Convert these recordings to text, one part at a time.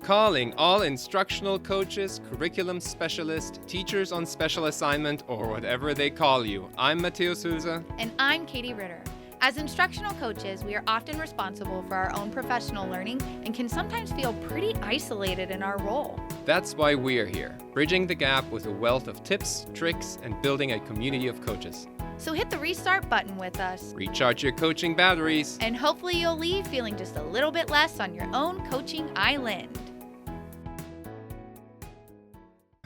calling all instructional coaches, curriculum specialists, teachers on special assignment, or whatever they call you. I'm Matteo Souza. And I'm Katie Ritter. As instructional coaches, we are often responsible for our own professional learning and can sometimes feel pretty isolated in our role. That's why we're here, bridging the gap with a wealth of tips, tricks, and building a community of coaches. So hit the restart button with us, Recharge your coaching batteries. and hopefully you'll leave feeling just a little bit less on your own coaching island.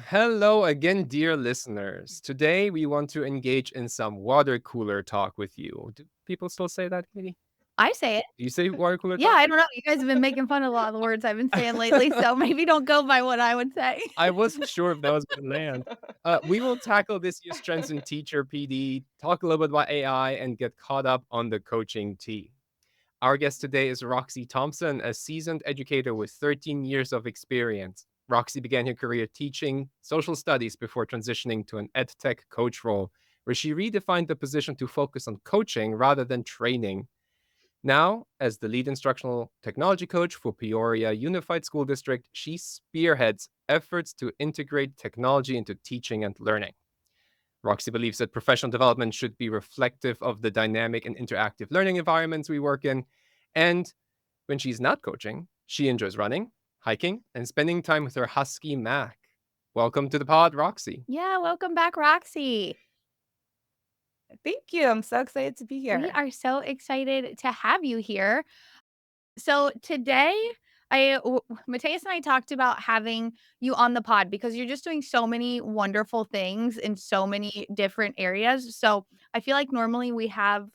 Hello again, dear listeners. Today we want to engage in some water cooler talk with you. Do people still say that, Katie? I say it. Do you say water cooler Yeah, talk? I don't know. You guys have been making fun of a lot of the words I've been saying lately, so maybe don't go by what I would say. I wasn't sure if that was going to land. We will tackle this year's trends in teacher PD, talk a little bit about AI, and get caught up on the coaching tea. Our guest today is Roxy Thompson, a seasoned educator with 13 years of experience. Roxy began her career teaching social studies before transitioning to an EdTech coach role, where she redefined the position to focus on coaching rather than training. Now, as the lead instructional technology coach for Peoria Unified School District, she spearheads efforts to integrate technology into teaching and learning. Roxy believes that professional development should be reflective of the dynamic and interactive learning environments we work in. And when she's not coaching, she enjoys running, hiking, and spending time with her husky Mac. Welcome to the pod, Roxy. Yeah, welcome back, Roxy. Thank you. I'm so excited to be We here. are so excited to have you here. So today, Mateus and I talked about having you on the pod because you're just doing so many wonderful things in so many different areas. So I feel like normally we have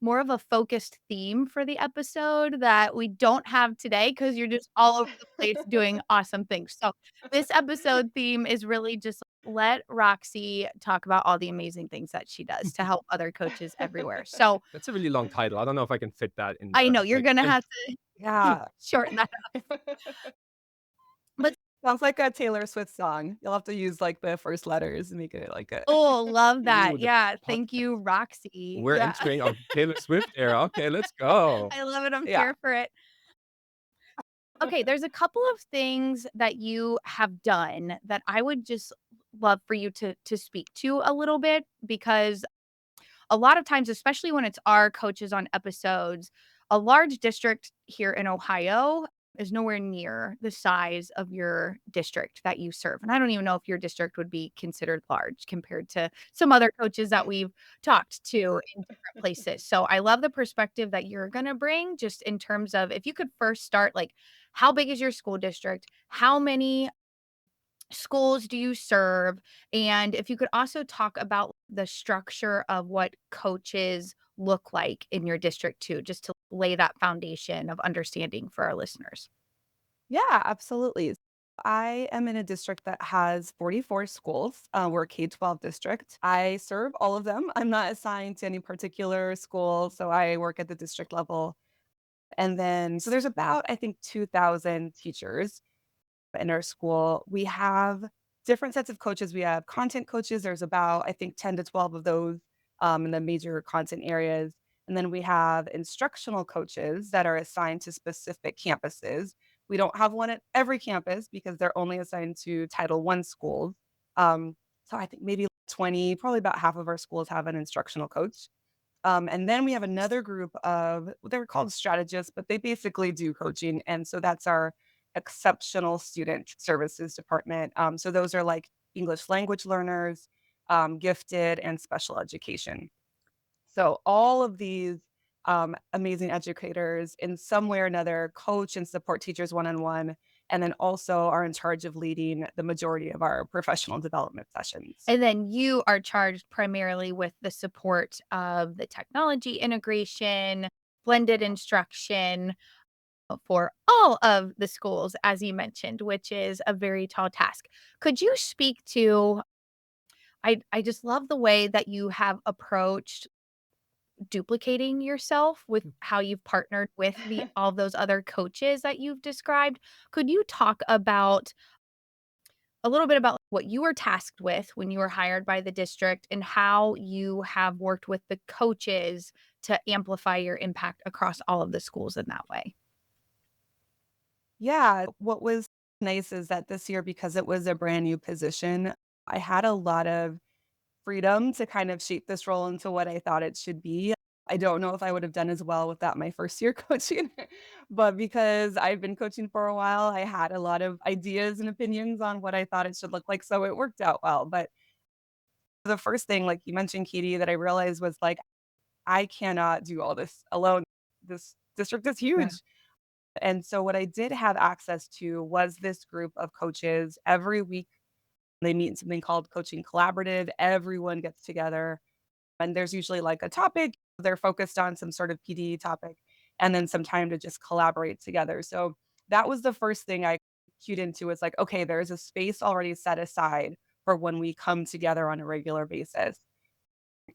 more of a focused theme for the episode that we don't have today because you're just all over the place doing awesome things. So this episode theme is really just let Roxy talk about all the amazing things that she does to help other coaches everywhere. So That's a really long title. I don't know if I can fit that in. I know you're like- gonna have to Yeah. shorten that up. But Sounds like a Taylor Swift song. You'll have to use like the first letters and make it like a oh, love Ooh, that. the Yeah. pop- Thank you, Roxy. We're Yeah. entering our Taylor Swift era. Okay, let's go. I love it. I'm Yeah. here for it. Okay, there's a couple of things that you have done that I would just love for you to speak to a little bit because a lot of times, especially when it's our coaches on episodes, a large district here in Ohio is nowhere near the size of your district that you serve. And I don't even know if your district would be considered large compared to some other coaches that we've talked to in different places. So I love the perspective that you're going to bring just in terms of if you could first start, like, how big is your school district? How many schools do you serve? And if you could also talk about the structure of what coaches look like in your district too, just to lay that foundation of understanding for our listeners. Yeah, absolutely. I am in a district that has 44 schools. We're a K-12 district. I serve all of them. I'm not assigned to any particular school, so I work at the district level. And then, so there's about, I think, 2,000 teachers in our school. We have different sets of coaches. We have content coaches. There's about, I think, 10 to 12 of those in the major content areas. And then we have instructional coaches that are assigned to specific campuses. We don't have one at every campus because they're only assigned to Title I schools. So I think maybe 20, probably about half of our schools have an instructional coach. And then we have another group of, they're called strategists, but they basically do coaching. And so that's our exceptional student services department. So those are like English language learners, gifted, and special education. So all of these amazing educators in some way or another coach and support teachers one-on-one, and then also are in charge of leading the majority of our professional development sessions. And then you are charged primarily with the support of the technology integration, blended instruction for all of the schools, as you mentioned, which is a very tall task. Could you speak to, I just love the way that you have approached duplicating yourself with how you've partnered with all those other coaches that you've described. Could you talk about a little bit about what you were tasked with when you were hired by the district and how you have worked with the coaches to amplify your impact across all of the schools in that way? Yeah, what was Nice is that this year, because it was a brand new position, I had a lot of freedom to kind of shape this role into what I thought it should be. I don't know if I would have done as well with that my first year coaching, but because I've been coaching for a while, I had a lot of ideas and opinions on what I thought it should look like, so it worked out well. But the first thing, like you mentioned, Katie, that I realized was like, I cannot do all this alone. This district is Yeah. huge. And so what I did have access to was this group of coaches. Every week they meet in something called coaching collaborative. Everyone gets together and there's usually like a topic. They're focused on some sort of PD topic and then some time to just collaborate together. So that was the first thing I cued into is like, okay, there's a space already set aside for when we come together on a regular basis.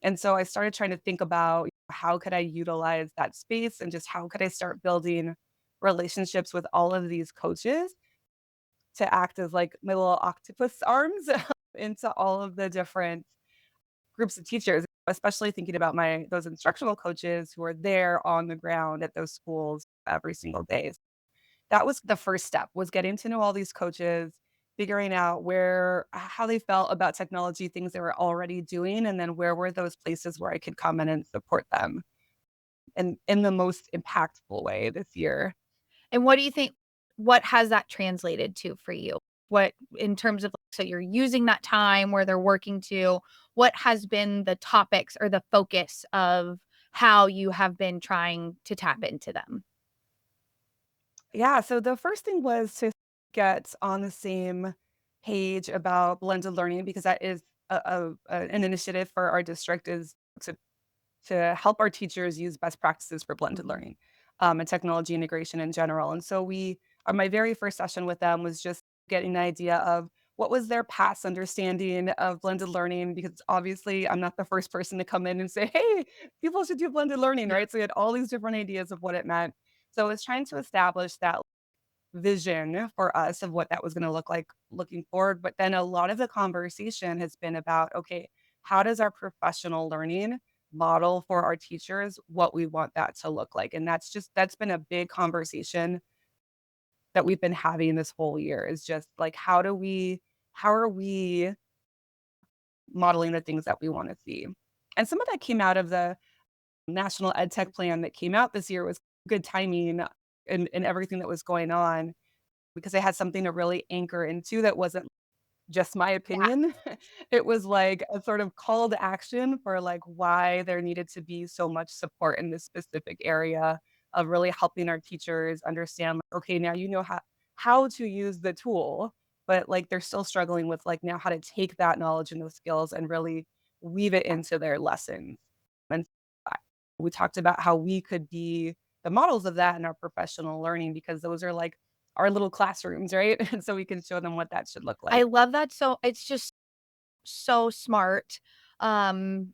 And so I started trying to think about how could I utilize that space and just how could I start building relationships with all of these coaches to act as like my little octopus arms into all of the different groups of teachers, especially thinking about my those instructional coaches who are there on the ground at those schools every single day. That was the first step, was getting to know all these coaches, figuring out where how they felt about technology, things they were already doing, and then where were those places where I could come in and support them and in the most impactful way this year. And what do you think what has that translated to for you? What in terms of so you're using that time where they're working to, what has been the topics or the focus of how you have been trying to tap into them? Yeah, so the first thing was to get on the same page about blended learning because that is an initiative for our district is to help our teachers use best practices for blended Mhm. learning, and technology integration in general. And so my very first session with them was just getting an idea of what was their past understanding of blended learning, because obviously I'm not the first person to come in and say, hey, people should do blended learning, Yeah. right? So we had all these different ideas of what it meant. So I was trying to establish that vision for us of what that was going to look like looking forward. But then a lot of the conversation has been about, okay, how does our professional learning model for our teachers what we want that to look like? And that's been a big conversation that we've been having this whole year is just like, how are we modeling the things that we want to see? And some of that came out of the national EdTech plan that came out this year. Was good timing and everything that was going on because I had something to really anchor into that wasn't just my Yeah. opinion. It was like a sort of call to action for like why there needed to be so much support in this specific area of really helping our teachers understand, like, okay, now you know how to use the tool, but like they're still struggling with like now how to take that knowledge and those skills and really weave it into their lessons. And I- we talked about how we could be the models of that in our professional learning because those are like our little classrooms, right? And so we can show them what that should look I like. love that so it's just so smart. Um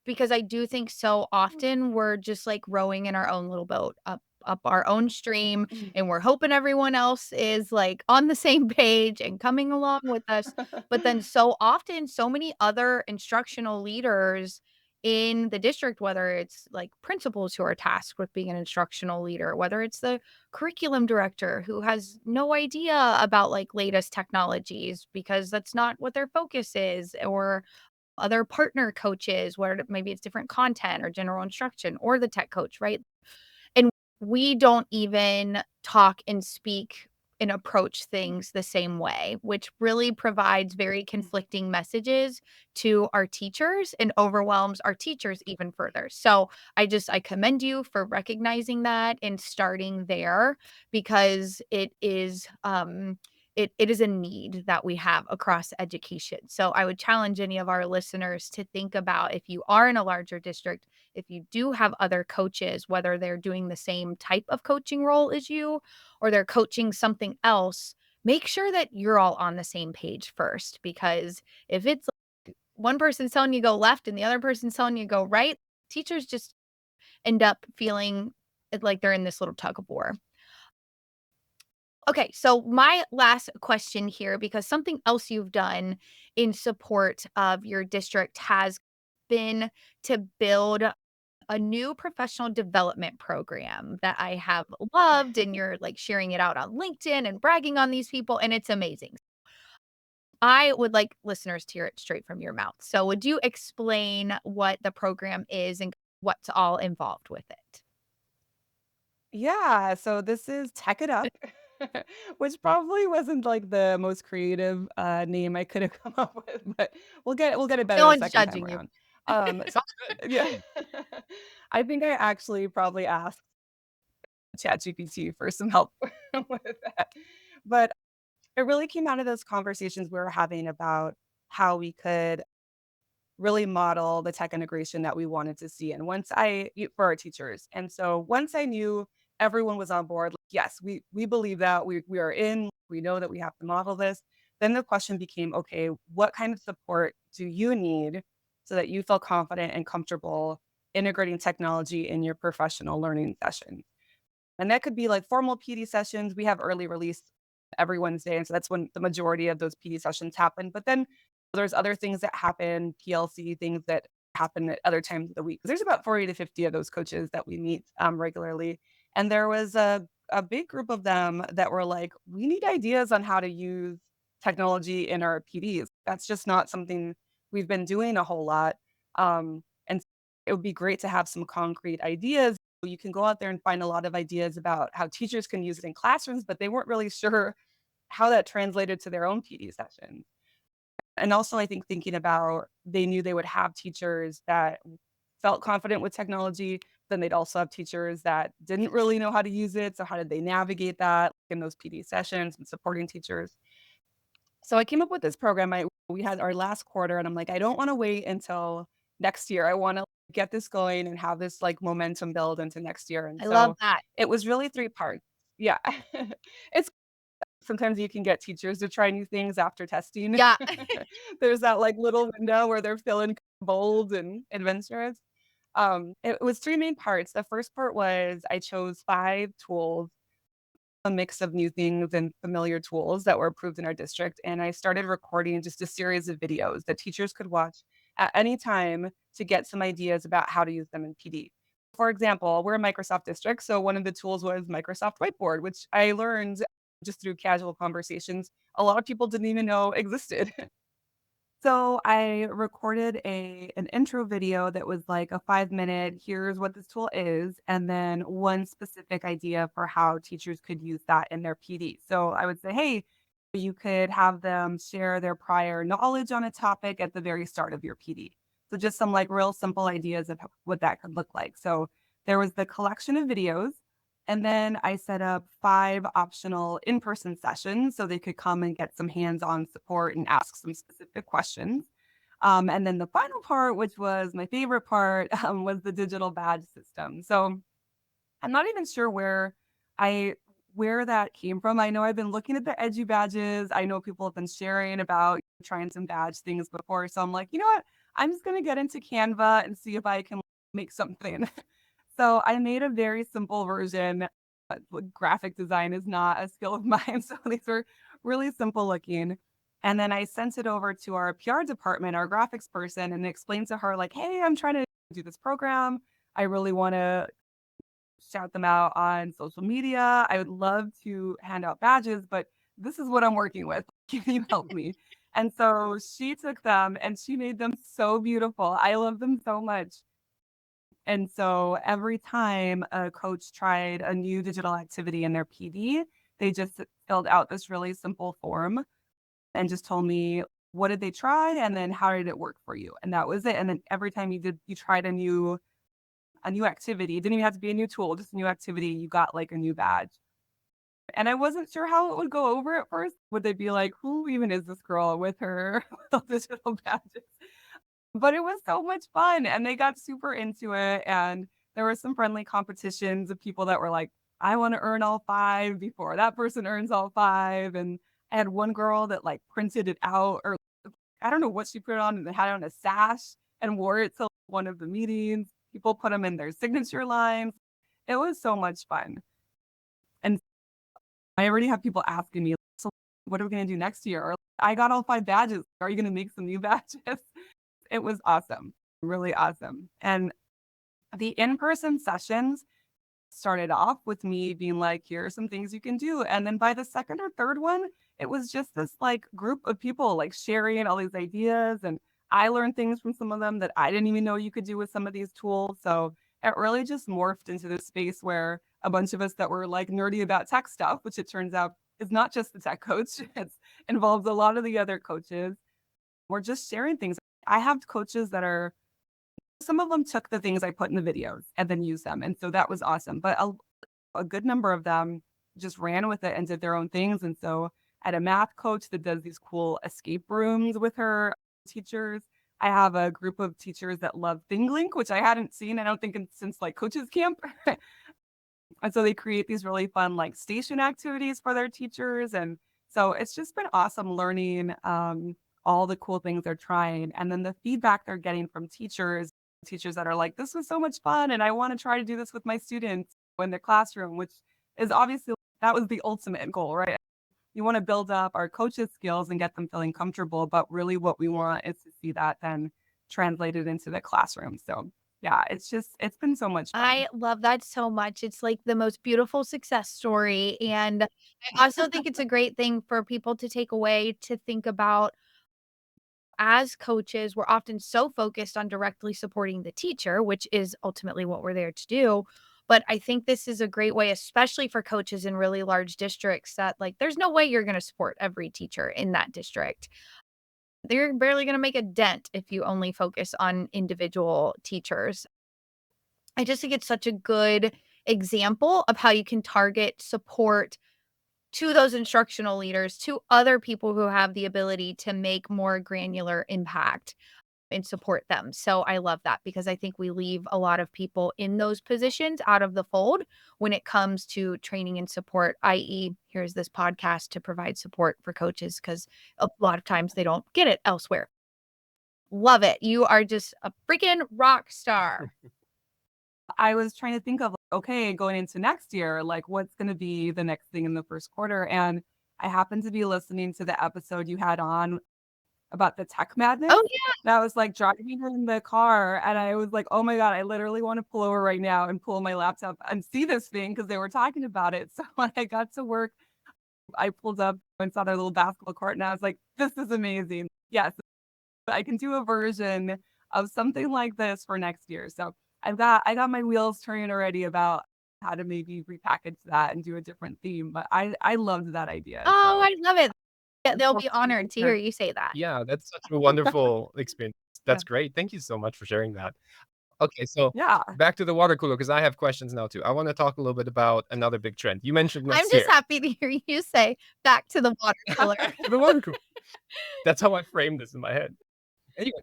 Because I do think so often we're just, like, rowing in our own little boat up our own stream, and we're hoping everyone else is, like, on the same page and coming along with us, but then so often, so many other instructional leaders in the district, whether it's, like, principals who are tasked with being an instructional leader, whether it's the curriculum director who has no idea about, like, latest technologies because that's not what their focus is, or other partner coaches where maybe it's different content or general instruction or the tech coach, right? And we don't even talk and speak and approach things the same way, which really provides very conflicting messages to our teachers and overwhelms our teachers even further. So I commend you for recognizing that and starting there because it is a need that we have across education. So I would challenge any of our listeners to think about if you are in a larger district, if you do have other coaches, whether they're doing the same type of coaching role as you or they're coaching something else, make sure that you're all on the same page first. Because if it's one person's telling you go left and the other person's telling you go right, teachers just end up feeling like they're in this little tug of war. Okay, so my last question here, because something else you've done in support of your district has been to build a new professional development program that I have loved, and you're like sharing it out on LinkedIn and bragging on these people, and it's amazing. I would like listeners to hear it straight from your mouth. So, would you explain what the program is and what's all involved with it? Yeah, so this is TechItUp, which probably wasn't like the most creative name I could have come up with, but we'll get it better No the one's second time judging you. around. Sounds good. Yeah. I think I actually probably asked ChatGPT for some help with that. But it really came out of those conversations we were having about how we could really model the tech integration that we wanted to see. And for our teachers. And so once I knew everyone was on board, like, yes, we believe that we are in, we know that we have to model this. Then the question became, okay, what kind of support do you need so that you feel confident and comfortable integrating technology in your professional learning session? And that could be like formal PD sessions. We have early release every Wednesday. And so that's when the majority of those PD sessions happen. But then there's other things that happen, PLC things that happen at other times of the week. There's about 40 to 50 of those coaches that we meet regularly. And there was a big group of them that were like, we need ideas on how to use technology in our PDs. That's just not something we've been doing a whole lot. And it would be great to have some concrete ideas. You can go out there and find a lot of ideas about how teachers can use it in classrooms, but they weren't really sure how that translated to their own PD sessions. And also, I think thinking about they knew they would have teachers that felt confident with technology, then they'd also have teachers that didn't really know how to use it. So, how did they navigate that in those PD sessions and supporting teachers? So, I came up with this program. We had our last quarter, and I'm like, I don't want to wait until next year. I want to get this going and have this like momentum build into next year. And I love so that. it was really three parts. Yeah. It's sometimes you can get teachers to try new things after testing. Yeah. There's that, like, little window where they're feeling bold and adventurous. It was 3 main parts. The first part was I chose 5 tools, a mix of new things and familiar tools that were approved in our district, and I started recording just a series of videos that teachers could watch at any time to get some ideas about how to use them in PD. For example, we're a Microsoft district, so one of the tools was Microsoft Whiteboard, which I learned just through casual conversations a lot of people didn't even know existed. So I recorded an intro video that was like a 5-minute, here's what this tool is, and then one specific idea for how teachers could use that in their PD. So I would say, hey, you could have them share their prior knowledge on a topic at the very start of your PD. So just some like real simple ideas of what that could look like. So there was the collection of videos. And then I set up 5 optional in-person sessions so they could come and get some hands-on support and ask some specific questions. And then the final part, which was my favorite part, was the digital badge system. So I'm not even sure I where that came from. I know I've been looking at the Edu badges. I know people have been sharing about trying some badge things before. So I'm like, you know what? I'm just gonna get into Canva and see if I can make something. So I made a very simple version. Graphic design is not a skill of mine, so these were really simple looking. And then I sent it over to our PR department, our graphics person, and explained to her like, "Hey, I'm trying to do this program. I really want to shout them out on social media. I would love to hand out badges, but this is what I'm working with. Can you help me?" And so she took them and she made them so beautiful. I love them so much. And so every time a coach tried a new digital activity in their PD, they just filled out this really simple form and just told me what did they try and then how did it work for you? And that was it. And then every time you tried a new activity, it didn't even have to be a new tool, just a new activity, you got like a new badge. And I wasn't sure how it would go over at first. Would they be like, who even is this girl with her with all digital badges? But it was so much fun, and they got super into it, and there were some friendly competitions of people that were like, "I wanna earn all 5 before that person earns all 5," and I had one girl that, like, printed it out or I don't know what she put it on and had it on a sash and wore it to one of the meetings. People put them in their signature lines. It was so much fun, and I already have people asking me, "So what are we gonna do next year?" Or, "I got all 5 badges. Are you gonna make some new badges?" It was awesome, really awesome, and The in-person sessions started off with me being like, here are some things you can do. And then by the second or third one, it was just this like group of people like sharing all these ideas. And I learned things from some of them that I didn't even know you could do with some of these tools. So it really just morphed into this space where a bunch of us that were like nerdy about tech stuff, which it turns out is not just the tech coach, it's involves a lot of the other coaches. We're just sharing things. I have coaches that are some of them took the things I put in the videos and then used them, and so that was awesome, but a good number of them just ran with it and did their own things, and so I had a math coach that does these cool escape rooms with her teachers. I have a group of teachers that love ThingLink, which I hadn't seen, I don't think since, like, coaches camp, and so they create these really fun, like, station activities for their teachers, and so it's just been awesome learning, all the cool things they're trying, and then the feedback they're getting from teachers that are like, "This was so much fun, and I wanna try to do this with my students in the classroom," which is obviously that was the ultimate goal, right? You wanna build up our coaches' skills and get them feeling comfortable, but really what we want is to see that then translated into the classroom, so, yeah, it's been so much fun. I love that so much. It's like the most beautiful success story. And I also think it's a great thing for people to take away to think about as coaches, we're often so focused on directly supporting the teacher, which is ultimately what we're there to do. But I think this is a great way, especially for coaches in really large districts, that like there's no way you're going to support every teacher in that district. They're barely going to make a dent if you only focus on individual teachers. I just think it's such a good example of how you can target support to those instructional leaders, to other people who have the ability to make more granular impact and support them. So I love that because I think we leave a lot of people in those positions out of the fold when it comes to training and support, i.e., here's this podcast to provide support for coaches because a lot of times they don't get it elsewhere. Love it. You are just a freaking rock star. I was trying to think of, okay, going into next year, like what's going to be the next thing in the first quarter. And I happened to be listening to the episode you had on about the tech madness. Oh, That was like driving in the car. And I was like, oh my God, I literally want to pull over right now and pull my laptop and see this thing because they were talking about it. So when I got to work, I pulled up and saw their little basketball court and I was like, this is amazing. Yes, I can do a version of something like this for next year. So I got my wheels turning already about how to maybe repackage that and do a different theme. But I loved that idea. oh, So I love it. Yeah, they'll for be the honored to hear future. you say that. Yeah, that's such a wonderful experience. Yeah. That's great. Thank you so much for sharing that. Okay, so Yeah. back to the water cooler because I have questions now too. I wanna talk a little bit about another big trend. You mentioned I'm next just year. happy to hear you say, "Back to the water cooler." The water cooler. That's how I framed this in my head. Anyway,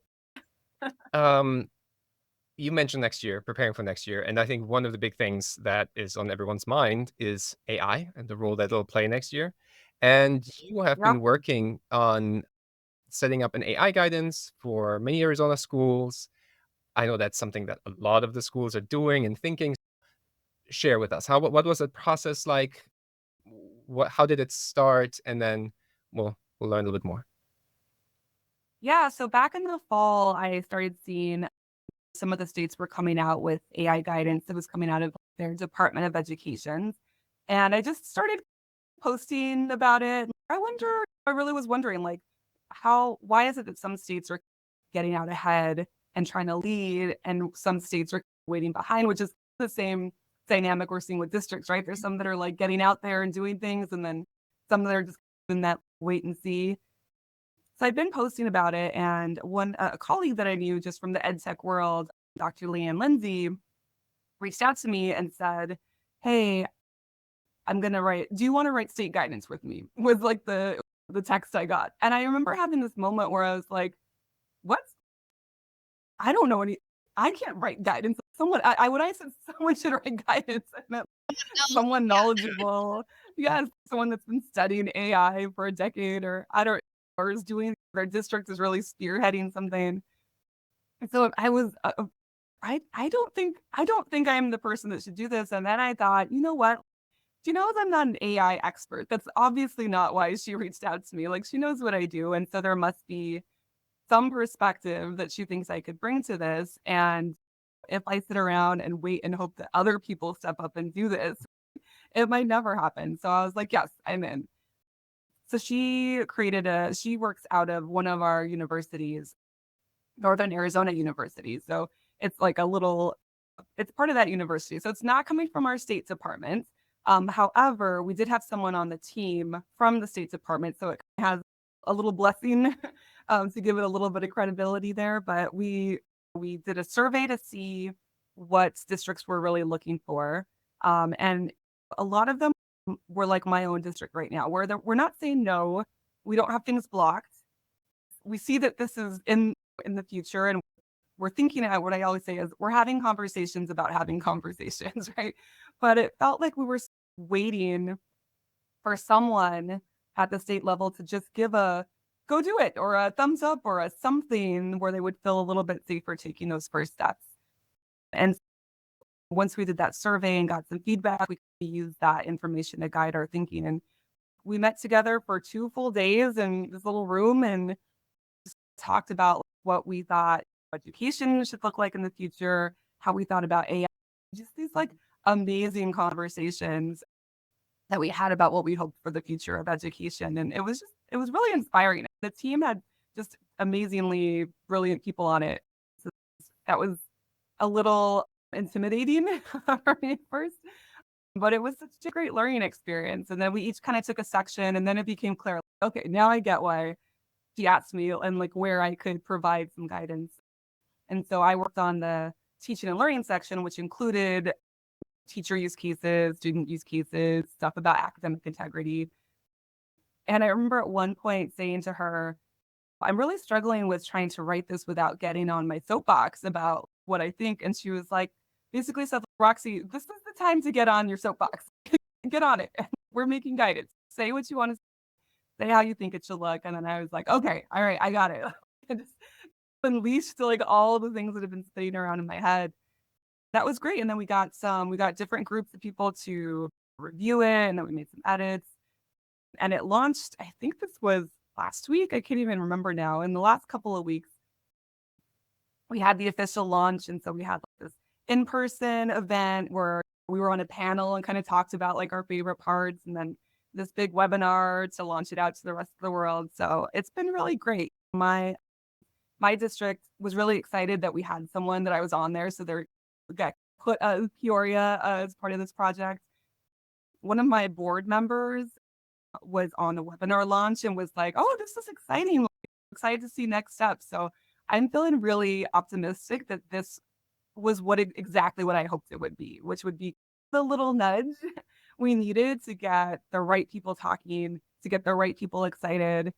um, you mentioned next year, preparing for next year, and I think one of the big things that is on everyone's mind is AI and the role that it'll play next year. And you have Yep. been working on setting up an AI guidance for many Arizona schools. I know that's something that a lot of the schools are doing and thinking. Share with us. What was the process like? How did it start? And then we'll learn a little bit more. Yeah. So back in the fall, I started seeing some of the states were coming out with AI guidance that was coming out of their Department of Education. And I just started posting about it. I really was wondering, like, why is it that some states are getting out ahead and trying to lead, and some states are waiting behind, which is the same dynamic we're seeing with districts, right? There's some that are like getting out there and doing things, and then some that are just in that wait and see. So I've been posting about it, and a colleague that I knew just from the EdTech world, Dr. Leanne Lindsay, reached out to me and said, "Hey, I'm gonna write. Do you want to write state guidance with me?" Was like the text I got, and I remember having this moment where I was like, "What? I don't know any. I can't write guidance. Someone, when I said someone should write guidance, I meant someone knowledgeable. Yes, someone that's been studying AI for a decade, or I don't, or is doing their district is really spearheading something. And so I was, I don't think I'm the person that should do this. And then I thought, you know what? She knows I'm not an AI expert. That's obviously not why she reached out to me. Like she knows what I do, and so there must be some perspective that she thinks I could bring to this. And if I sit around and wait and hope that other people step up and do this, it might never happen. So I was like, yes, I'm in. So she works out of one of our universities, Northern Arizona University. So it's like it's part of that university. So it's not coming from our state department. However, we did have someone on the team from the state department. So it has a little blessing to give it a little bit of credibility there. But we did a survey to see what districts were really looking for. And a lot of them were like my own district right now, where we're not saying no, we don't have things blocked. We see that this is in the future, and we're thinking about what I always say is we're having conversations about having conversations, right? But it felt like we were waiting for someone at the state level to just give a go do it or a thumbs up or a something where they would feel a little bit safer taking those first steps. And once we did that survey and got some feedback, we used that information to guide our thinking. And we met together for 2 full days in this little room and talked about what we thought education should look like in the future, how we thought about AI, just these like amazing conversations that we had about what we hoped for the future of education. And it was really inspiring. The team had just amazingly brilliant people on it. So that was a little intimidating for me at first, but it was such a great learning experience. And then we each kind of took a section and then it became clear, like, okay, now I get why she asked me and like where I could provide some guidance. And so I worked on the teaching and learning section, which included teacher use cases, student use cases, stuff about academic integrity. And I remember at one point saying to her, I'm really struggling with trying to write this without getting on my soapbox about what I think. And she was like, basically said, Roxy, this is the time to get on your soapbox. Get on it. We're making guidance. Say what you want to say, how you think it should look. And then I was like, okay, all right, I got it. And just unleashed like all the things that have been spinning around in my head. That was great. And then we got different groups of people to review it. And then we made some edits. And it launched, I think this was last week. I can't even remember now. In the last couple of weeks, we had the official launch. And so we had like this in-person event where we were on a panel and kind of talked about like our favorite parts and then this big webinar to launch it out to the rest of the world. So it's been really great. My district was really excited that we had someone that I was on there. So they got put Peoria as part of this project. One of my board members was on the webinar launch and was like, "Oh, this is exciting! Excited to see next steps." So I'm feeling really optimistic that this was exactly what I hoped it would be, which would be the little nudge we needed to get the right people talking, to get the right people excited,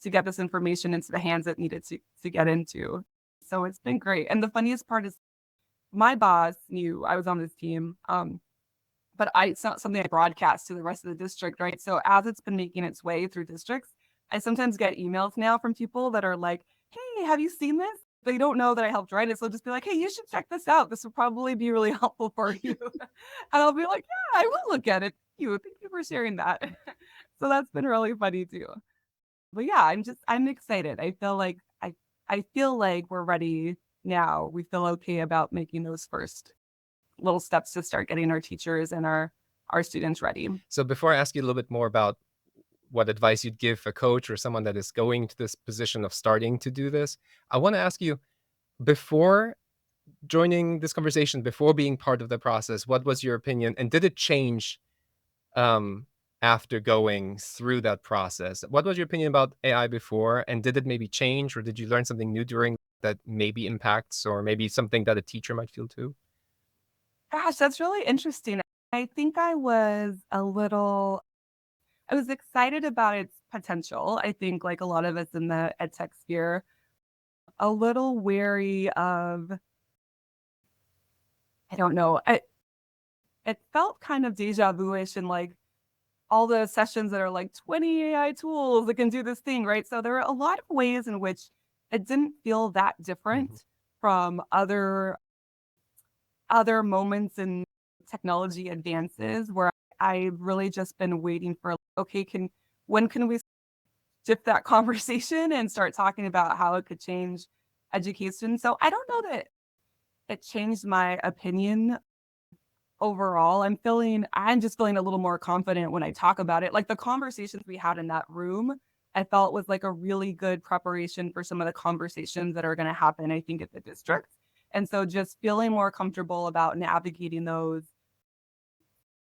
to get this information into the hands it needed to get into. So it's been great. And the funniest part is my boss knew I was on this team. But it's not something I broadcast to the rest of the district, right? So as it's been making its way through districts, I sometimes get emails now from people that are like, hey, have you seen this? They don't know that I helped write it. So they'll just be like, hey, you should check this out. This will probably be really helpful for you. And I'll be like, yeah, I will look at it. Thank you for sharing that. So that's been really funny too. But yeah, I'm excited. I feel like we're ready now. We feel okay about making those first little steps to start getting our teachers and our students ready. So before I ask you a little bit more about what advice you'd give a coach or someone that is going to this position of starting to do this, I want to ask you, before joining this conversation, before being part of the process, what was your opinion? And did it change after going through that process? What was your opinion about AI before? And did it maybe change, or did you learn something new during that maybe impacts, or maybe something that a teacher might feel too? Gosh, that's really interesting. I think I was excited about its potential. I think like a lot of us in the ed tech sphere, a little wary of, I don't know, it felt kind of deja vu-ish and like all the sessions that are like 20 AI tools that can do this thing, right? So there are a lot of ways in which it didn't feel that Mhm. different from other moments in technology advances where I've really just been waiting for, okay, when can we shift that conversation and start talking about how it could change education? So I don't know that it changed my opinion overall. I'm just feeling a little more confident when I talk about it. Like the conversations we had in that room, I felt was like a really good preparation for some of the conversations that are going to happen, I think, at the district. And so just feeling more comfortable about navigating those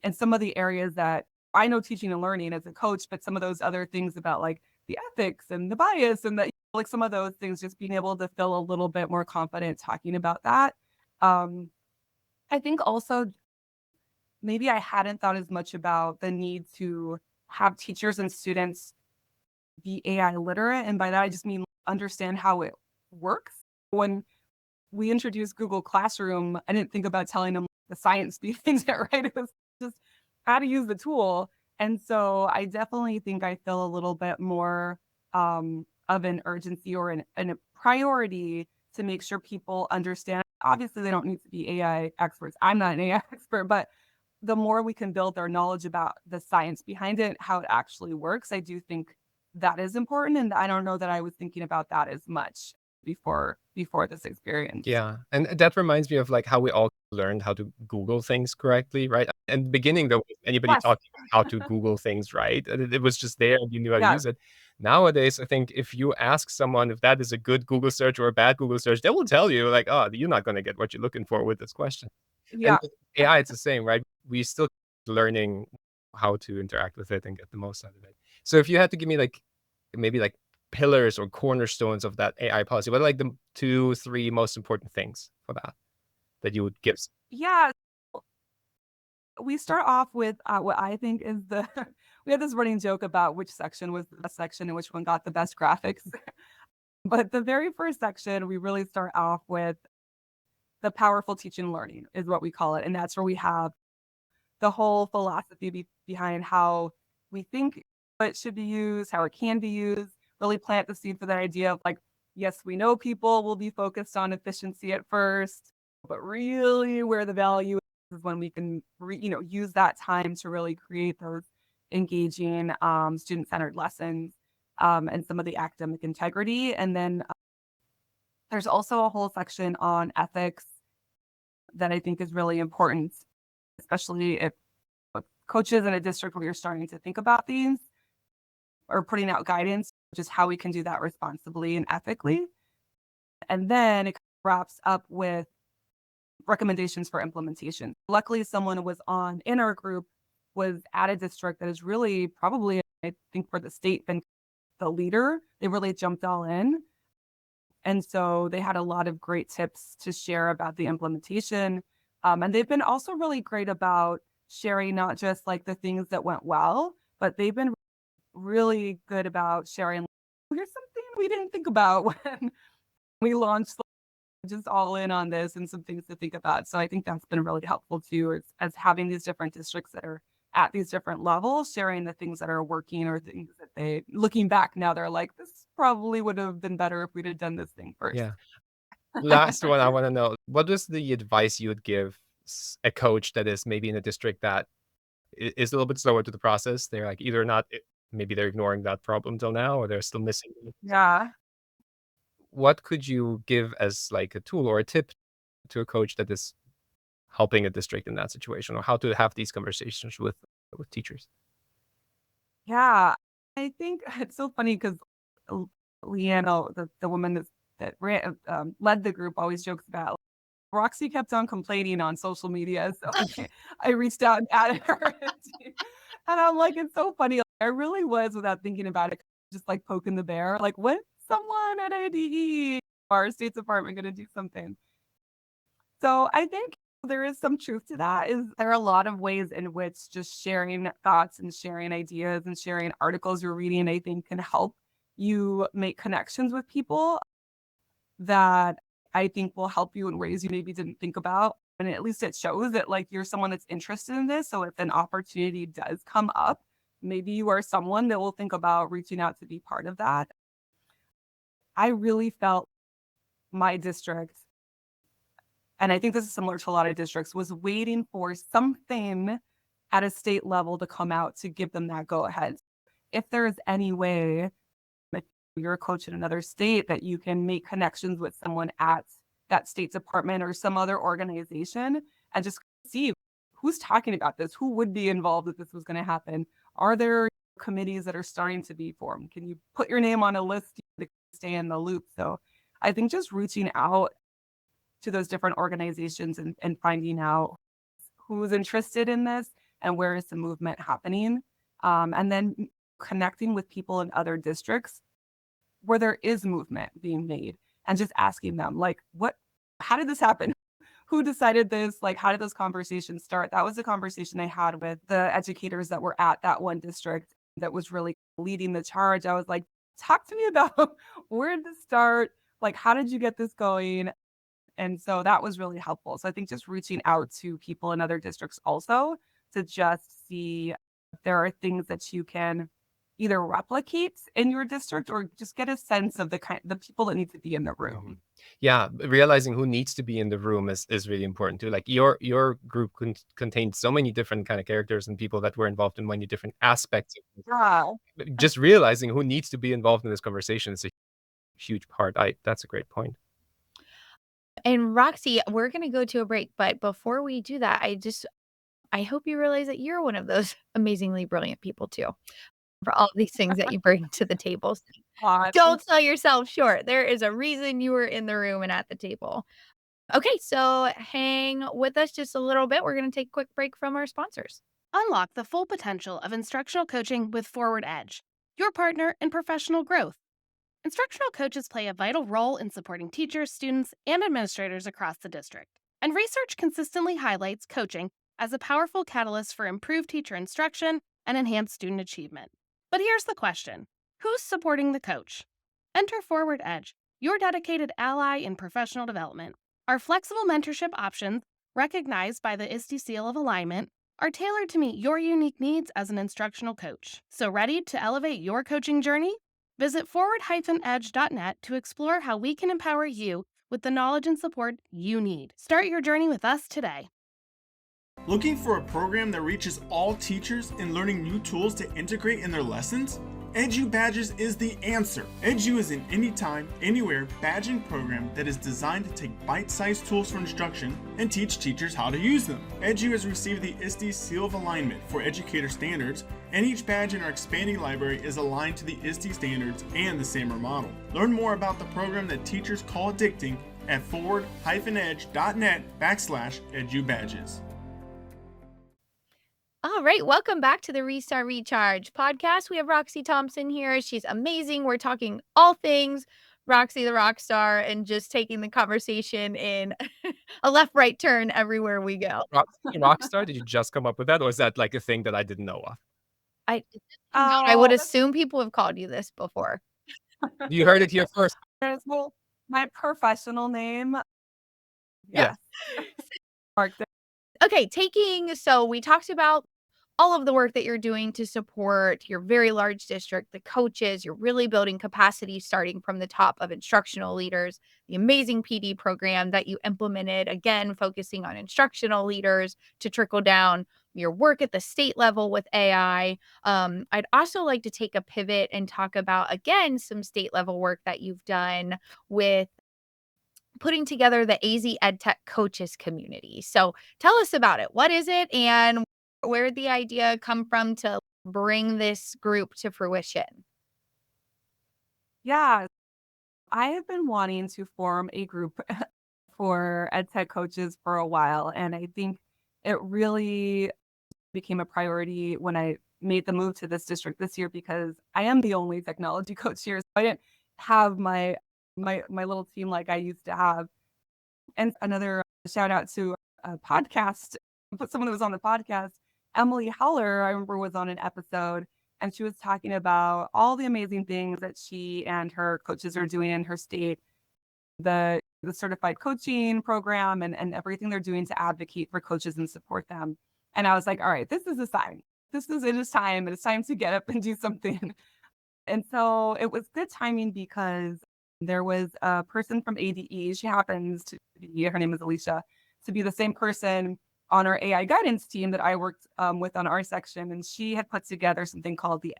and some of the areas that I know teaching and learning as a coach, but some of those other things about like the ethics and the bias and the like some of those things, just being able to feel a little bit more confident talking about that. Um, I think also maybe I hadn't thought as much about the need to have teachers and students be AI literate. And by that, I just mean understand how it works. When we introduced Google Classroom, I didn't think about telling them the science behind it, right? It was just how to use the tool. And so I definitely think I feel a little bit more of an urgency or a priority to make sure people understand. Obviously, they don't need to be AI experts. I'm not an AI expert, but the more we can build their knowledge about the science behind it, how it actually works, I do think that is important. And I don't know that I was thinking about that as much before this experience. Yeah, and that reminds me of, like, how we all learned how to Google things correctly, right? In the beginning, there wasn't anybody Yes. talking about how to Google things right, and it was just there, and you knew how to Yes. use it. Nowadays, I think if you ask someone if that is a good Google search or a bad Google search, they will tell you, like, "Oh, you're not gonna get what you're looking for with this question." And Yeah. with AI, it's the same, right? We still learning how to interact with it and get the most out of it. So if you had to give me, like, maybe, like, pillars or cornerstones of that AI policy, what are, like, the 2, 3 most important things for that, that you would give s Yeah. We start off with what I think is the we had this running joke about which section was the best section and which one got the best graphics. But the very first section, we really start off with the powerful teaching and learning is what we call it. And that's where we have the whole philosophy behind how we think it should be used, how it can be used, really plant the seed for that idea of like, yes, we know people will be focused on efficiency at first, but really where the value is when we can, use that time to really create those engaging, student-centered lessons and some of the academic integrity. And then there's also a whole section on ethics that I think is really important, especially if coaches in a district where you're starting to think about these or putting out guidance, just how we can do that responsibly and ethically. And then it wraps up with recommendations for implementation. Luckily, someone was on in our group was at a district that is really probably, I think, for the state been the leader. They really jumped all in. And so they had a lot of great tips to share about the implementation. And they've been also really great about sharing not just like the things that went well, but they've been really good about sharing, here's something we didn't think about when we launched, like, just all in on this and some things to think about. So I think that's been really helpful too, as having these different districts that are at these different levels, sharing the things that are working or things that they, looking back now, they're like, this probably would have been better if we'd have done this thing first. Yeah. Last one, I wanna know, what is the advice you would give a coach that is maybe in a district that is a little bit slower to the process? They're, like, either not maybe they're ignoring that problem till now, or they're still missing it. Yeah. What could you give as, like, a tool or a tip to a coach that is helping a district in that situation, or how to have these conversations with teachers? Yeah. I think it's so funny because Leanne, the woman that led the group, always jokes about Roxy kept on complaining on social media. So I reached out and added her. And I'm like, it's so funny. Like, I really was, without thinking about it, just like poking the bear. Like, when someone at IDE or our State Department going to do something? So I think there is some truth to that. Is there are a lot of ways in which just sharing thoughts and sharing ideas and sharing articles you're reading, I think, can help you make connections with people that I think will help you in ways you maybe didn't think about. And at least it shows that like you're someone that's interested in this. So if an opportunity does come up, maybe you are someone that will think about reaching out to be part of that. I really felt my district, and I think this is similar to a lot of districts, was waiting for something at a state level to come out to give them that go ahead. If there is any way, if you're a coach in another state, that you can make connections with someone at that State Department or some other organization and just see who's talking about this, who would be involved if this was going to happen. Are there committees that are starting to be formed? Can you put your name on a list to stay in the loop? So I think just reaching out to those different organizations and finding out who's interested in this and where is the movement happening. And then connecting with people in other districts where there is movement being made and just asking them, like, how did this happen? Who decided this? Like, how did those conversations start? That was a conversation I had with the educators that were at that one district that was really leading the charge. I was like, talk to me about where did this start? Like, how did you get this going? And so that was really helpful. So I think just reaching out to people in other districts also to just see if there are things that you can either replicate in your district or just get a sense of the people that need to be in the Mhm. room. Yeah, realizing who needs to be in the room is really important too. Like your group contained so many different kind of characters and people that were involved in many different aspects of this. Yeah. Just realizing who needs to be involved in this conversation is a huge part. That's a great point. And Roxy, we're going to go to a break, but before we do that, I hope you realize that you're one of those amazingly brilliant people too, for all these things that you bring to the table. So don't sell yourself short. There is a reason you were in the room and at the table. Okay, so hang with us just a little bit. We're going to take a quick break from our sponsors. Unlock the full potential of instructional coaching with Forward Edge, your partner in professional growth. Instructional coaches play a vital role in supporting teachers, students, and administrators across the district. And research consistently highlights coaching as a powerful catalyst for improved teacher instruction and enhanced student achievement. But here's the question: who's supporting the coach? Enter Forward Edge, your dedicated ally in professional development. Our flexible mentorship options, recognized by the ISTE Seal of Alignment, are tailored to meet your unique needs as an instructional coach. So ready to elevate your coaching journey? Visit forward-edge.net to explore how we can empower you with the knowledge and support you need. Start your journey with us today. Looking for a program that reaches all teachers and learning new tools to integrate in their lessons? Edu Badges is the answer. Edu is an anytime, anywhere badging program that is designed to take bite-sized tools for instruction and teach teachers how to use them. Edu has received the ISTE Seal of Alignment for educator standards, and each badge in our expanding library is aligned to the ISTE standards and the SAMR model. Learn more about the program that teachers call addicting at forward-edge.net/edubadges. All right, welcome back to the Restart Recharge podcast. We have Roxy Thompson here. She's amazing. We're talking all things Roxy the rock star and just taking the conversation in a left-right turn everywhere we go. Rockstar, did you just come up with that, or is that like a thing that I didn't know of? I would assume people have called you this before. You heard it here first. Well, my professional name. Yeah. Mark. Okay, so we talked about all of the work that you're doing to support your very large district, the coaches. You're really building capacity starting from the top of instructional leaders, the amazing PD program that you implemented, again, focusing on instructional leaders to trickle down your work at the state level with AI. I'd also like to take a pivot and talk about, again, some state level work that you've done with putting together the AZ EdTech Coaches Community. So tell us about it. What is it, and where did the idea come from to bring this group to fruition? Yeah, I have been wanting to form a group for EdTech coaches for a while, and I think it really became a priority when I made the move to this district this year because I am the only technology coach here. So I didn't have my little team like I used to have. And another shout out to a podcast, but someone that was on the podcast, Emily Heller, I remember was on an episode and she was talking about all the amazing things that she and her coaches are doing in her state, the certified coaching program and everything they're doing to advocate for coaches and support them. And I was like, all right, this is a sign. It is time. It's time to get up and do something. And so it was good timing because there was a person from ADE. She happens to be, her name is Alicia, to be the same person on our AI guidance team that I worked with on our section. And she had put together something called the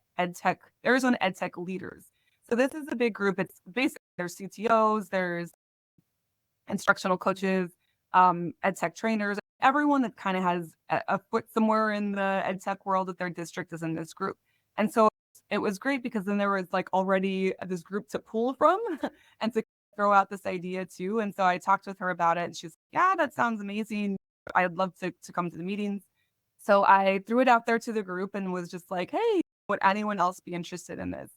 Arizona EdTech Leaders. So this is a big group. It's basically there's CTOs, there's instructional coaches, EdTech trainers, everyone that kind of has a foot somewhere in the EdTech world that their district is in this group. And so it was great because then there was like already this group to pull from and to throw out this idea too. And so I talked with her about it and she's like, yeah, that sounds amazing. I'd love to come to the meetings. So I threw it out there to the group and was just like, hey, would anyone else be interested in this?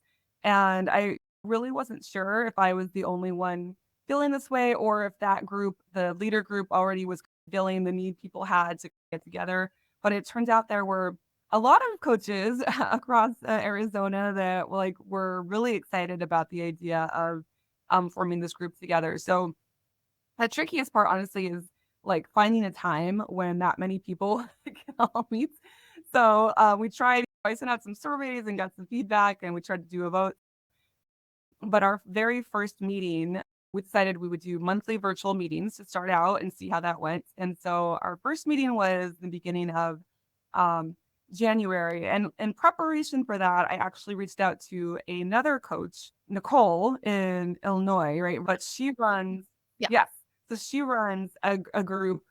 And I really wasn't sure if I was the only one feeling this way or if that group, the leader group, already was feeling the need people had to get together. But it turns out there were a lot of coaches across Arizona that like were really excited about the idea of forming this group together. So the trickiest part, honestly, is like finding a time when that many people can all meet. So we tried. I sent out some surveys and got some feedback, and we tried to do a vote. But our very first meeting, we decided we would do monthly virtual meetings to start out and see how that went. And so our first meeting was the beginning of um, January. And in preparation for that, I actually reached out to another coach, Nicole in Illinois, right? But she runs, Yeah. yes. So she runs a group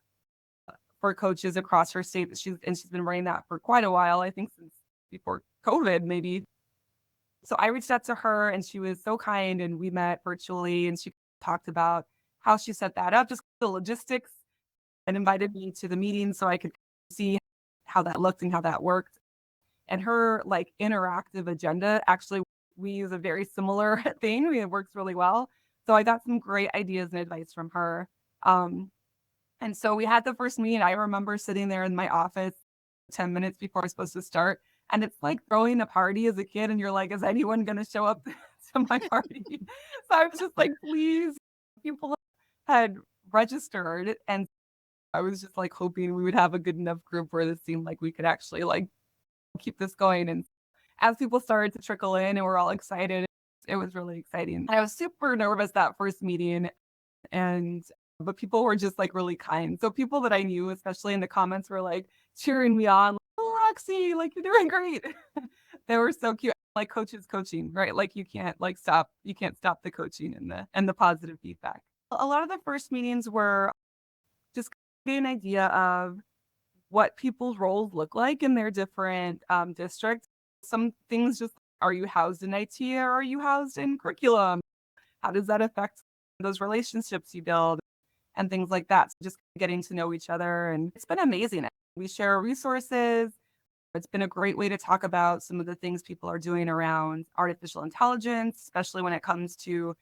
for coaches across her state that she's been running that for quite a while, I think since before COVID, maybe. So I reached out to her and she was so kind and we met virtually and she talked about how she set that up, just the logistics, and invited me to the meeting so I could see how that looked and how that worked. And her like interactive agenda, actually, we use a very similar thing. It works really well. So I got some great ideas and advice from her. Um, and so we had the first meeting. I remember sitting there in my office 10 minutes before I was supposed to start. And it's like throwing a party as a kid, and you're like, is anyone going to show up to my party? So I was just like, please. People had registered. And I was just like hoping we would have a good enough group where this seemed like we could actually like keep this going. And as people started to trickle in and we're all excited, it was really exciting. I was super nervous that first meeting and but people were just like really kind. So people that I knew, especially in the comments, were like cheering me on, like, oh, Roxy, like you're doing great. They were so cute. Like coaches coaching, right? Like you can't stop the coaching and the positive feedback. A lot of the first meetings were just getting an idea of what people's roles look like in their different districts. Some things just, are you housed in IT or are you housed in curriculum? How does that affect those relationships you build and things like that? So just getting to know each other. And it's been amazing. We share resources. It's been a great way to talk about some of the things people are doing around artificial intelligence, especially when it comes to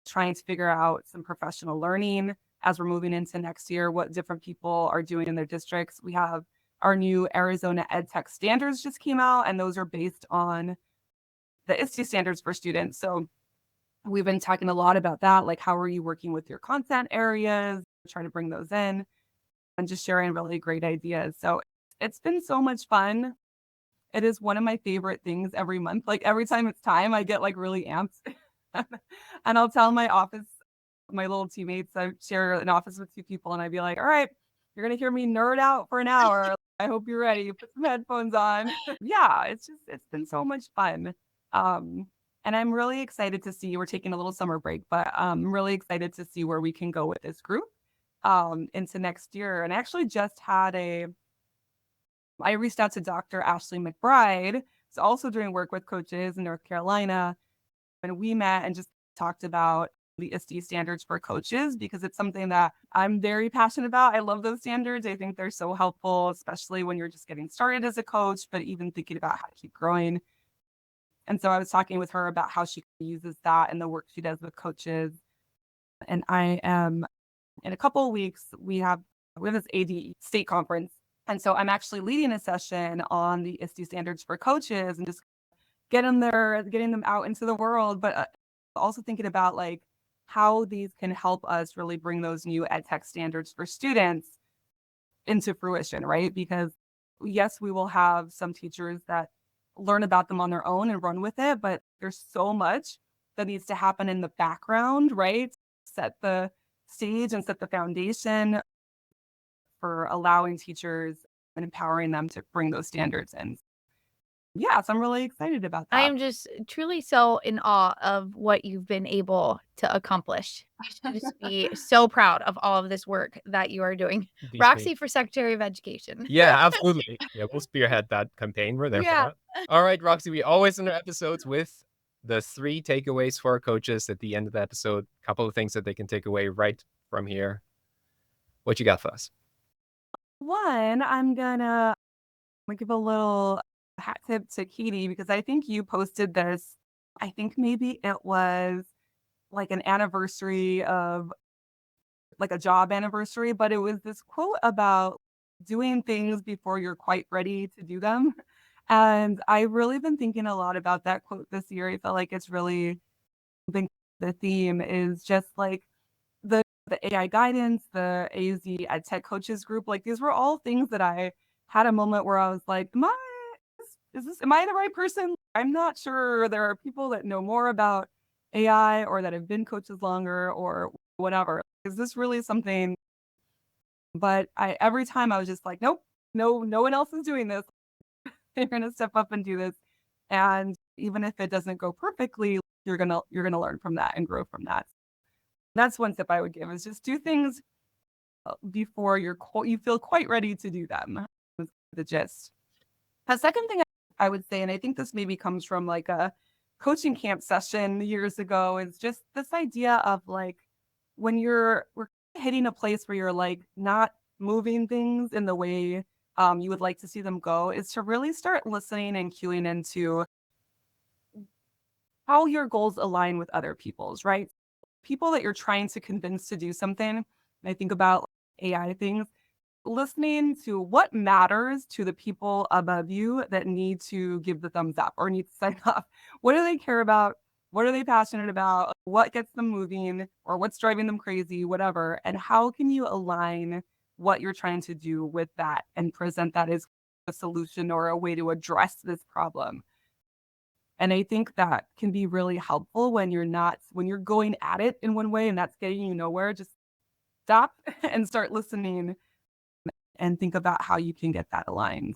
trying to figure out some professional learning as we're moving into next year, what different people are doing in their districts. We have our new Arizona EdTech standards just came out, and those are based on the ISTE standards for students. So we've been talking a lot about that, like how are you working with your content areas, trying to bring those in and just sharing really great ideas. So it's been so much fun. It is one of my favorite things every month. Like every time it's time, I get like really amped. And I'll tell my office, my little teammates, I share an office with two people, and I'd be like, all right, you're going to hear me nerd out for an hour. I hope you're ready. Put some headphones on. Yeah, it's been so much fun. Um, and I'm really excited to see, we're taking a little summer break, but I'm really excited to see where we can go with this group into next year. And I actually just had I reached out to Dr. Ashley McBride, who's also doing work with coaches in North Carolina. And we met and just talked about the ISTE standards for coaches because it's something that I'm very passionate about. I love those standards. I think they're so helpful, especially when you're just getting started as a coach, but even thinking about how to keep growing. And so I was talking with her about how she uses that in the work she does with coaches. And I am in a couple of weeks, we have this AD state conference. And so I'm actually leading a session on the ISTE standards for coaches and just getting them out into the world, but also thinking about like how these can help us really bring those new ed tech standards for students into fruition, right? Because yes, we will have some teachers that learn about them on their own and run with it, but there's so much that needs to happen in the background, right? Set the stage and set the foundation for allowing teachers and empowering them to bring those standards in. Yes, I'm really excited about I that. am just truly so in awe of what you've been able to accomplish. I should just be so proud of all of this work that you are doing. DP. Roxy for Secretary of Education. Yeah, absolutely. Yeah, we'll spearhead that campaign. We're there for Yeah. that. All right, Roxy, we always end our episodes with the 3 takeaways for our coaches at the end of the episode. A couple of things that they can take away right from here. What you got for us? One, I'm gonna give a little hat tip to Katie because I think you posted this. I think maybe it was like an anniversary of like a job anniversary, but it was this quote about doing things before you're quite ready to do them. And I've really been thinking a lot about that quote this year. I feel like it's really been the theme is just like the AI guidance, the AZ EdTech Coaches Group. Like these were all things that I had a moment where I was like, am I the right person? I'm not sure. There are people that know more about AI or that have been coaches longer or whatever. Is this really something? But every time I was just like, nope, no one else is doing this. You're gonna step up and do this. And even if it doesn't go perfectly, you're gonna learn from that and grow from that. That's one tip I would give is just do things before you feel quite ready to do them. Was the gist. A second thing I would say, and I think this maybe comes from like a coaching camp session years ago, is just this idea of like when we're hitting a place where you're like not moving things in the way you would like to see them go, is to really start listening and cueing into how your goals align with other people's, right? People that you're trying to convince to do something. And I think about AI things, listening to what matters to the people above you that need to give the thumbs up or need to sign off. What do they care about? What are they passionate about? What gets them moving or what's driving them crazy, whatever. And how can you align what you're trying to do with that and present that as a solution or a way to address this problem? And I think that can be really helpful when you're going at it in one way and that's getting you nowhere. Just stop and start listening and think about how you can get that aligned.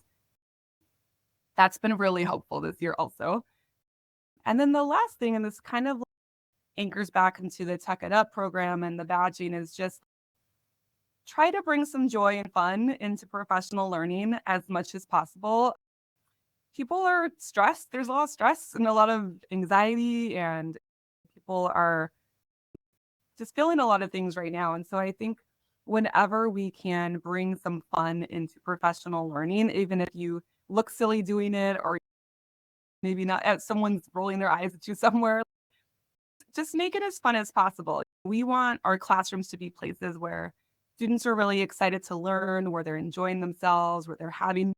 That's been really helpful this year also. And then the last thing, and this kind of anchors back into the TechItUp program and the badging, is just try to bring some joy and fun into professional learning as much as possible. People are stressed. There's a lot of stress and a lot of anxiety, and people are just feeling a lot of things right now. And so I think whenever we can bring some fun into professional learning, even if you look silly doing it or maybe not, someone's rolling their eyes at you somewhere, just make it as fun as possible. We want our classrooms to be places where students are really excited to learn, where they're enjoying themselves, where they're having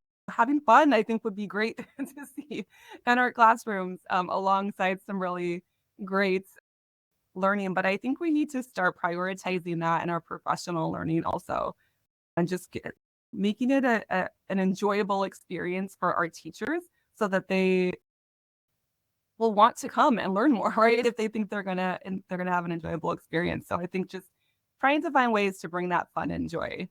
fun. I think would be great to see in our classrooms alongside some really great learning. But I think we need to start prioritizing that in our professional learning also, and just making it an enjoyable experience for our teachers so that they will want to come and learn more, right? If they think they're gonna have an enjoyable experience. So I think just trying to find ways to bring that fun and joy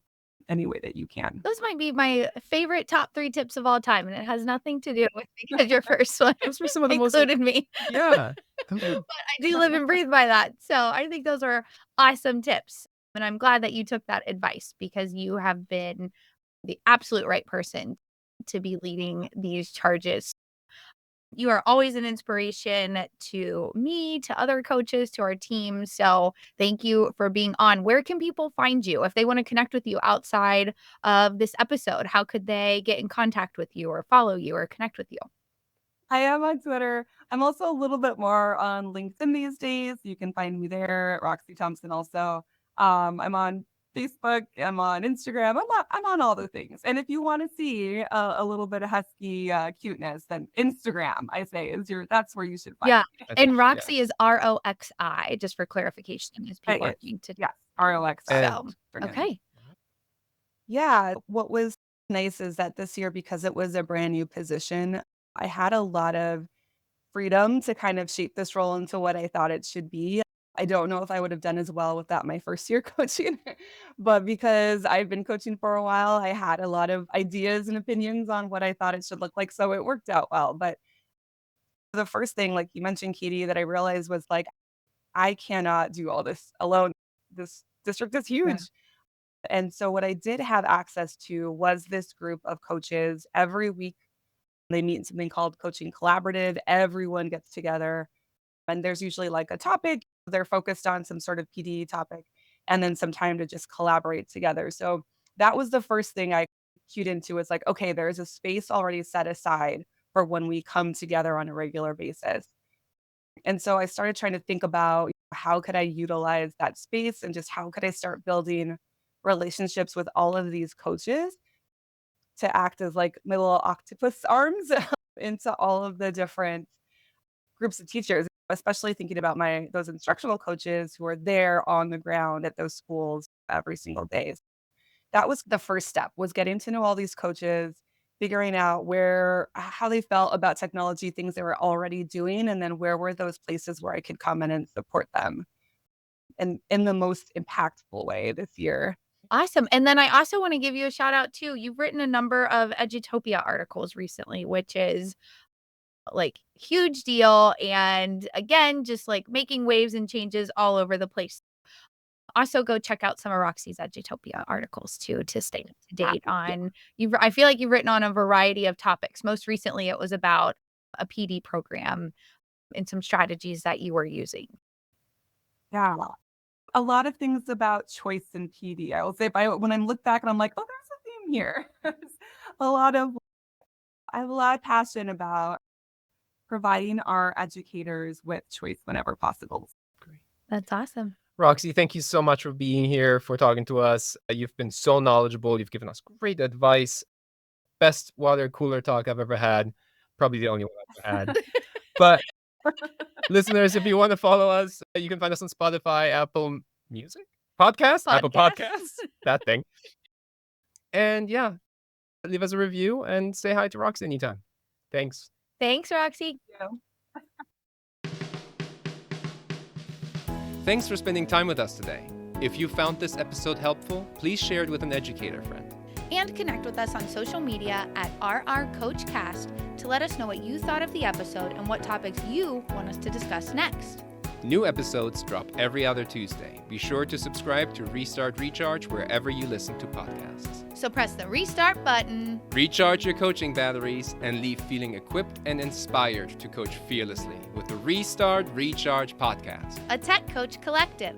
any way that you can. Those might be my favorite top 3 tips of all time, and it has nothing to do with because your first one Those were some of the most included me. yeah. But I do live and breathe by that. So I think those are awesome tips. And I'm glad that you took that advice because you have been the absolute right person to be leading these charges. You are always an inspiration to me, to other coaches, to our team. So thank you for being on. Where can people find you if they want to connect with you outside of this episode? How could they get in contact with you or follow you or connect with you? I am on Twitter. I'm also a little bit more on LinkedIn these days. You can find me there, Roxy Thompson also. I'm on Facebook. I'm on Instagram. I'm on all the things. And if you want to see a little bit of husky cuteness, then Instagram, I say, that's where you should find Yeah. me. And Yeah. Roxy is Roxi, just for clarification, as people are going to. Yes, ROXI. So, And okay. Yeah, what was nice is that this year, because it was a brand new position, I had a lot of freedom to kind of shape this role into what I thought it should be. I don't know if I would have done as well with that my first year coaching, but because I've been coaching for a while, I had a lot of ideas and opinions on what I thought it should look like, so it worked out well. But the first thing, like you mentioned, Katie, that I realized was like, I cannot do all this alone. This district is Yeah. huge. And so what I did have access to was this group of coaches. Every week they meet in something called Coaching Collaborative. Everyone gets together and there's usually like a topic. They're focused on some sort of PD topic and then some time to just collaborate together. So that was the first thing I cued into was like, okay, there's a space already set aside for when we come together on a regular basis. And so I started trying to think about how could I utilize that space and just how could I start building relationships with all of these coaches to act as like my little octopus arms into all of the different groups of teachers, especially thinking about my those instructional coaches who are there on the ground at those schools every single day. That was the first step, was getting to know all these coaches, figuring out where how they felt about technology, things they were already doing, and then where were those places where I could come in and support them in the most impactful way this year. Awesome. And then I also want to give you a shout out too. You've written a number of Edutopia articles recently, which is like huge deal. And again, just like making waves and changes all over the place. Also go check out some of Roxy's Edutopia articles too to stay up to date Yeah. on I feel like you've written on a variety of topics. Most recently it was about a PD program and some strategies that you were using. Yeah. A lot of things about choice and PD. I will say when I look back and I'm like, oh, there's a theme here. a lot of I have a lot of passion about providing our educators with choice whenever possible. Great. That's awesome. Roxy, thank you so much for being here, for talking to us. You've been so knowledgeable. You've given us great advice. Best water cooler talk I've ever had. Probably the only one I've ever had. But listeners, if you want to follow us, you can find us on Spotify, Apple Music, Apple Podcasts, that thing. And yeah, leave us a review and say hi to Roxy anytime. Thanks. Thanks, Roxy. Thanks for spending time with us today. If you found this episode helpful, please share it with an educator friend. And connect with us on social media at RRCoachCast to let us know what you thought of the episode and what topics you want us to discuss next. New episodes drop every other Tuesday. Be sure to subscribe to Restart Recharge wherever you listen to podcasts. So press the restart button. Recharge your coaching batteries and leave feeling equipped and inspired to coach fearlessly with the Restart Recharge podcast. A Tech Coach Collective.